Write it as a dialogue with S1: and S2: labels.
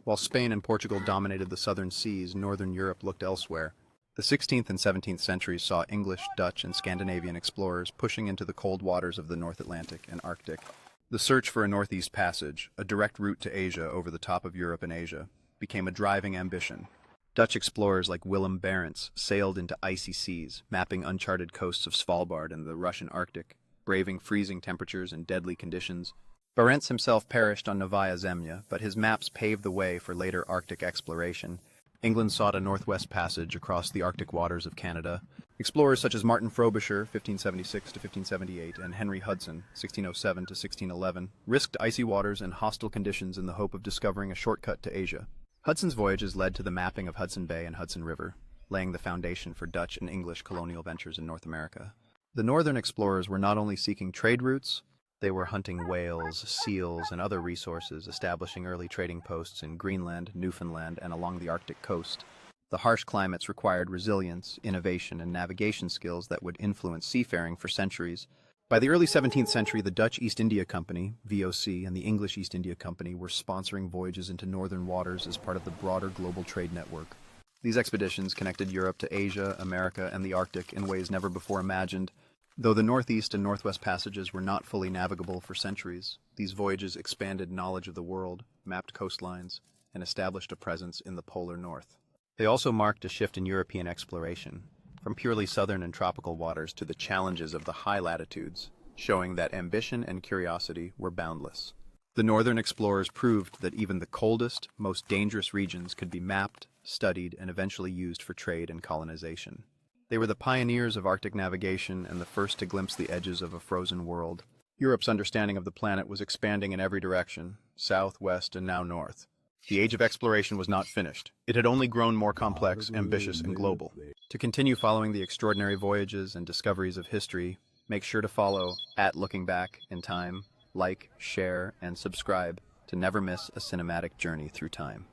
S1: While Spain and Portugal dominated the southern seas, northern Europe looked elsewhere. The 16th and 17th centuries saw English, Dutch, and Scandinavian explorers pushing into the cold waters of the North Atlantic and Arctic. The search for a northeast passage, a direct route to Asia over the top of Europe and Asia, became a driving ambition. Dutch explorers like Willem Barentsz sailed into icy seas, mapping uncharted coasts of Svalbard and the Russian Arctic, braving freezing temperatures and deadly conditions. Barentsz himself perished on Novaya Zemlya, but his maps paved the way for later Arctic exploration. England sought a northwest passage across the Arctic waters of Canada. Explorers such as Martin Frobisher, 1576 to 1578, and Henry Hudson, 1607 to 1611, risked icy waters and hostile conditions in the hope of discovering a shortcut to Asia. Hudson's voyages led to the mapping of Hudson Bay and Hudson River, laying the foundation for Dutch and English colonial ventures in North America. The northern explorers were not only seeking trade routes, they were hunting whales, seals, and other resources, establishing early trading posts in Greenland, Newfoundland, and along the Arctic coast. The harsh climates required resilience, innovation, and navigation skills that would influence seafaring for centuries. By the early 17th century, the Dutch East India Company, VOC, and the English East India Company were sponsoring voyages into northern waters as part of the broader global trade network. These expeditions connected Europe to Asia, America, and the Arctic in ways never before imagined. Though the northeast and northwest passages were not fully navigable for centuries, these voyages expanded knowledge of the world, mapped coastlines, and established a presence in the polar north. They also marked a shift in European exploration, from purely southern and tropical waters to the challenges of the high latitudes, showing that ambition and curiosity were boundless. The northern explorers proved that even the coldest, most dangerous regions could be mapped, studied, and eventually used for trade and colonization. They were the pioneers of Arctic navigation and the first to glimpse the edges of a frozen world. Europe's understanding of the planet was expanding in every direction, south, west, and now north. The age of exploration was not finished. It had only grown more complex, ambitious, and global. To continue following the extraordinary voyages and discoveries of history, make sure to follow @LookingBack in Time, like, share, and subscribe to never miss a cinematic journey through time.